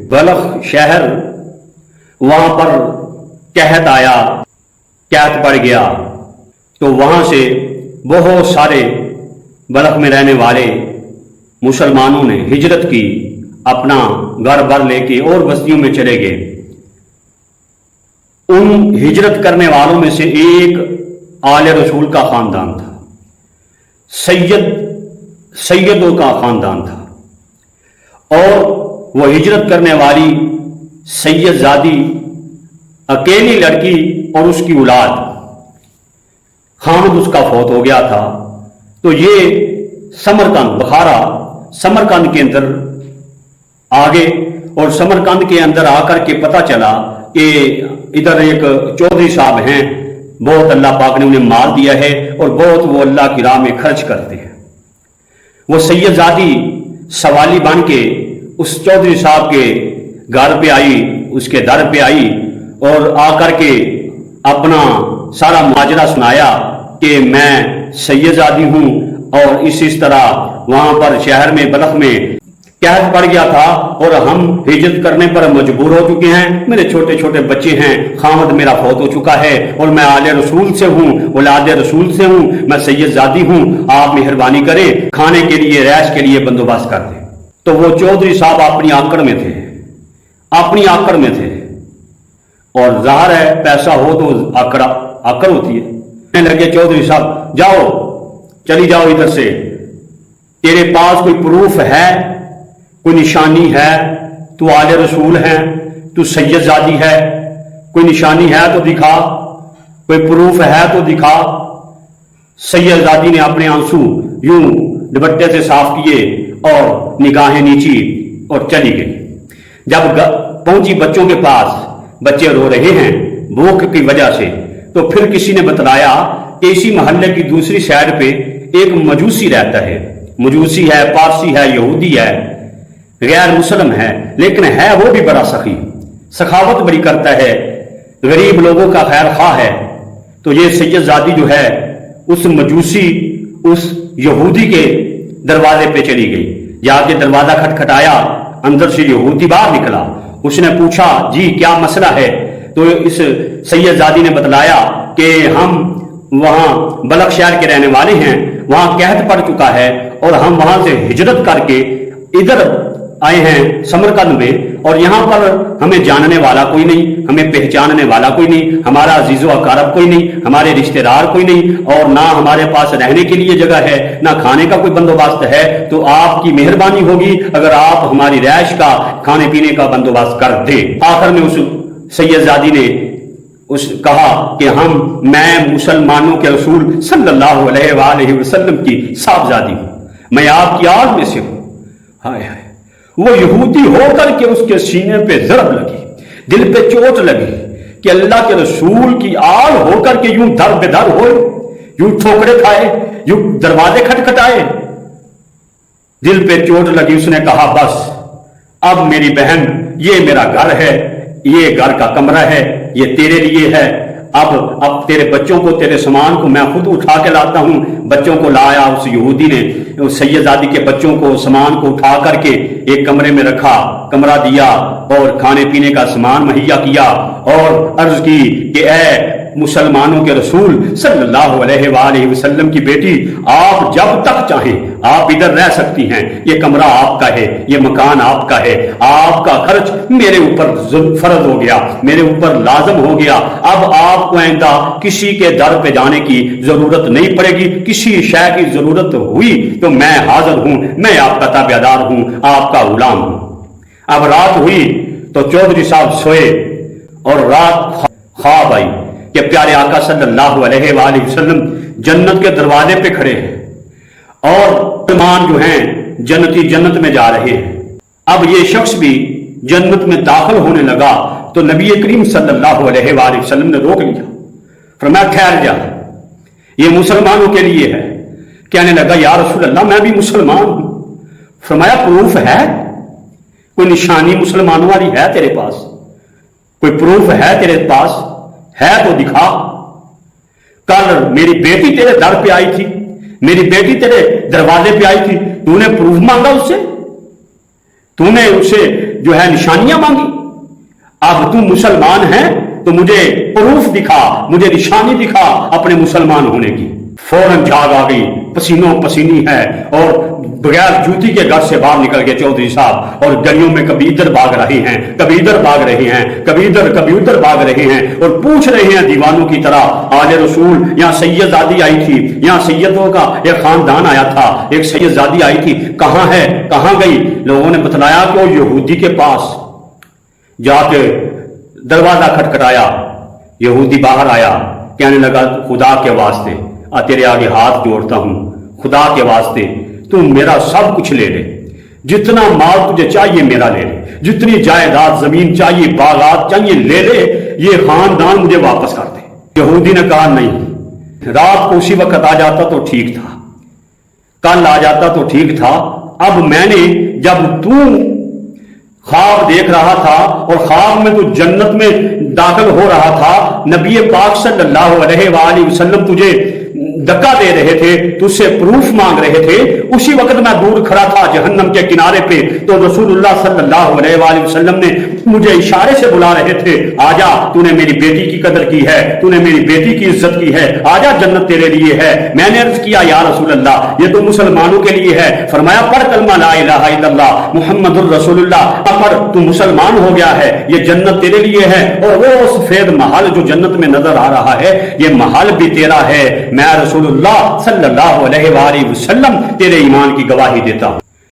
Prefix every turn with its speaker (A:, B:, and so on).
A: बलख शहर, वहां पर कहत आया, कहत पड़ गया। तो वहां से बहुत सारे बलख में रहने वाले मुसलमानों ने हिजरत की, अपना घर भर लेके और बस्तियों में चले गए। उन हिजरत करने वालों में से एक आले रसूल का खानदान था, सैयदों का खानदान था। और वह हिजरत करने वाली सैयदजादी अकेली लड़की और उसकी औलाद, खामद उसका फौत हो गया था। तो ये समरकंद, बुखारा समरकंद के अंदर आगे, और समरकंद के अंदर आकर के पता चला कि इधर एक चौधरी साहब हैं, बहुत अल्लाह पाक ने उन्हें माल दिया है और बहुत वो अल्लाह की राह में खर्च करते हैं। वो सैयदजादी सवाली बन के उस चौधरी साहब के घर पे आई, उसके दर पे आई और आकर के अपना सारा माजरा सुनाया कि मैं सैयदजादी हूं और इस तरह वहां पर शहर में बलख में कहत पड़ गया था और हम हिजरत करने पर मजबूर हो चुके हैं। मेरे छोटे छोटे बच्चे हैं, खामद मेरा फौत हो चुका है और मैं आले रसूल से हूँ, औलाद रसूल से हूँ, मैं सैयदजादी हूँ। आप मेहरबानी करें, खाने के लिए, रैश के लिए बंदोबस्त कर दें। तो वो चौधरी साहब अपनी आकड़ में थे, अपनी आकड़ में थे। और जाहिर है पैसा हो तो आकड़ होती है। कहने लगे चौधरी साहब, जाओ, चली जाओ इधर से, तेरे पास कोई प्रूफ है, कोई निशानी है, तू आले रसूल है, तू सैयदजादी है, कोई निशानी है तो दिखा, कोई प्रूफ है तो दिखा। सैयदजादी ने अपने आंसू यूं दुपट्टे से साफ किए और निगाहें नीची और चली गई। जब पहुंची बच्चों के पास, बच्चे रो रहे हैं भूख की वजह से, तो फिर किसी ने बतलाया कि इसी मोहल्ले की दूसरी साइड पे एक मजूसी रहता है। मजूसी है, पारसी है, यहूदी है, गैर मुसलम है, लेकिन है वो भी बड़ा सखी, सखावत बड़ी करता है, गरीब लोगों का खैर खा है। तो ये सैयदजादी जो है उस मजूसी, उस यहूदी के दरवाजे पे चली गई। जाके दरवाजा खटखटाया, अंदर से यहूदी बाहर निकला। उसने पूछा, जी क्या मसला है? तो इस सैयदजादी ने बतलाया कि हम वहां बलख शहर के रहने वाले हैं, वहां कहत पड़ चुका है और हम वहां से हिजरत करके इधर आए हैं समरकंद में, और यहां पर हमें जानने वाला कोई नहीं, हमें पहचानने वाला कोई नहीं, हमारा अजीजो अकारब कोई नहीं, हमारे रिश्तेदार कोई नहीं, और ना हमारे पास रहने के लिए जगह है, ना खाने का कोई बंदोबस्त है। तो आपकी मेहरबानी होगी अगर आप हमारी रैश का, खाने पीने का बंदोबस्त कर दे। आखिर में उस सैयदजादी ने कहा कि मैं मुसलमानों के रसूल सल्लल्लाहु अलैहि वसल्लम की साहबजादी हूं, मैं आपकी आग में से हूं। हाय हाय, वो यहूदी होकर के उसके सीने पे जरब लगी, दिल पे चोट लगी कि अल्लाह के रसूल की आल होकर के यूं दर बेदर हो, यूं ठोकरे खाए, यूं दरवाजे खटखटाए, दिल पे चोट लगी। उसने कहा बस अब मेरी बहन, ये मेरा घर है, ये घर का कमरा है, ये तेरे लिए है। अब तेरे बच्चों को, तेरे सामान को मैं खुद उठा के लाता हूं। बच्चों को लाया उस यहूदी ने, उस सैयदजादी के बच्चों को, सामान को उठा करके एक कमरे में रखा, कमरा दिया और खाने पीने का सामान मुहैया किया और अर्ज की कि ऐ मुसलमानों के रसूल सल्लल्लाहु अलैहि वसल्लम की बेटी, आप जब तक चाहें आप इधर रह सकती हैं, ये कमरा आपका है, ये मकान आपका है, आपका खर्च मेरे ऊपर फर्ज हो गया, मेरे ऊपर लाजम हो गया। अब आपको आइंदा किसी के दर पे जाने की जरूरत नहीं पड़ेगी, किसी शय की जरूरत हुई तो मैं हाजिर हूं, मैं आपका ताबेदार हूं, आपका गुलाम हूं। अब रात हुई तो चौधरी साहब सोए और रात ख्वाब आई कि प्यारे आका सल्लल्लाहु अलैहि वसल्लम जन्नत के दरवाजे पे खड़े हैं और मुसलमान जो हैं जन्नती जन्नत में जा रहे हैं। अब ये शख्स भी जन्नत में दाखिल होने लगा तो नबी करीम सल्लल्लाहु अलैहि वसल्लम ने रोक लिया, फरमाया ठहर जा, ये मुसलमानों के लिए है। कहने लगा या रसूल अल्लाह मैं भी मुसलमान हूं। फरमाया प्रूफ है, कोई निशानी मुसलमानों वाली है तेरे पास, कोई प्रूफ है तेरे पास, है तो दिखा। कल मेरी बेटी तेरे दर पे आई थी, मेरी बेटी तेरे दरवाजे पे आई थी, तूने प्रूफ मांगा उससे, तूने उसे جو ہے نشانیاں مانگی. اب تم مسلمان ہے تو مجھے پروف دکھا، مجھے نشانی دکھا اپنے مسلمان ہونے کی. فوراً جھاگ آ گئی، پسینوں پسینی ہے اور بغیر جوتی کے گھر سے باہر نکل گئے چودھری صاحب، اور گلیوں میں کبھی ادھر بھاگ رہے ہیں، کبھی ادھر بھاگ رہے ہیں، کبھی ادھر بھاگ رہے ہیں، اور پوچھ رہے ہیں دیوانوں کی طرح. آل رسول یہاں سید زادی آئی تھی، یہاں سیدوں کا ایک خاندان آیا تھا، ایک سید زادی آئی تھی، کہاں ہے، کہاں گئی؟ لوگوں نے بتلایا کہ وہ یہودی کے پاس جا کے دروازہ کھٹکھٹایا. یہودی باہر آیا، کہنے لگا خدا کے واسطے تیرے آگے ہاتھ جوڑتا ہوں، خدا کے واسطے تم میرا سب کچھ لے لے، جتنا مال تجھے چاہیے میرا لے لے، جتنی جائیداد زمین چاہیے باغات چاہیے لے لے، یہ خاندان مجھے واپس کر دے. یہودی نے کہا نہیں، رات کو اسی وقت آ جاتا تو ٹھیک تھا، کل آ جاتا تو ٹھیک تھا. اب میں نے جب تو خواب دیکھ رہا تھا اور خواب میں تو جنت میں داخل ہو رہا تھا، نبی پاک صلی اللہ علیہ وآلہ وسلم تجھے دھکا دے رہے تھے، تجھ سے پروف مانگ رہے تھے، اسی وقت میں دور کھڑا تھا جہنم کے کنارے پہ، تو رسول اللہ صلی اللہ علیہ وآلہ وسلم نے مجھے اشارے سے بلا رہے تھے، آجا تو نے میری بیٹی کی قدر کی ہے، تو نے میری بیٹی کی عزت کی ہے، آجا جنت تیرے لیے ہے. میں نے عرض کیا یا رسول اللہ یہ تو مسلمانوں کے لیے ہے. فرمایا پڑھ کلمہ لا الہ الا اللہ محمد الرسول اللہ، پڑھ تو مسلمان ہو گیا ہے، یہ جنت تیرے لیے ہے. اور وہ سفید محل جو جنت میں نظر آ رہا ہے یہ محل بھی تیرا ہے. میں رسول اللہ صلی اللہ علیہ وآلہ وسلم تیرے ایمان کی گواہی دیتا ہوں.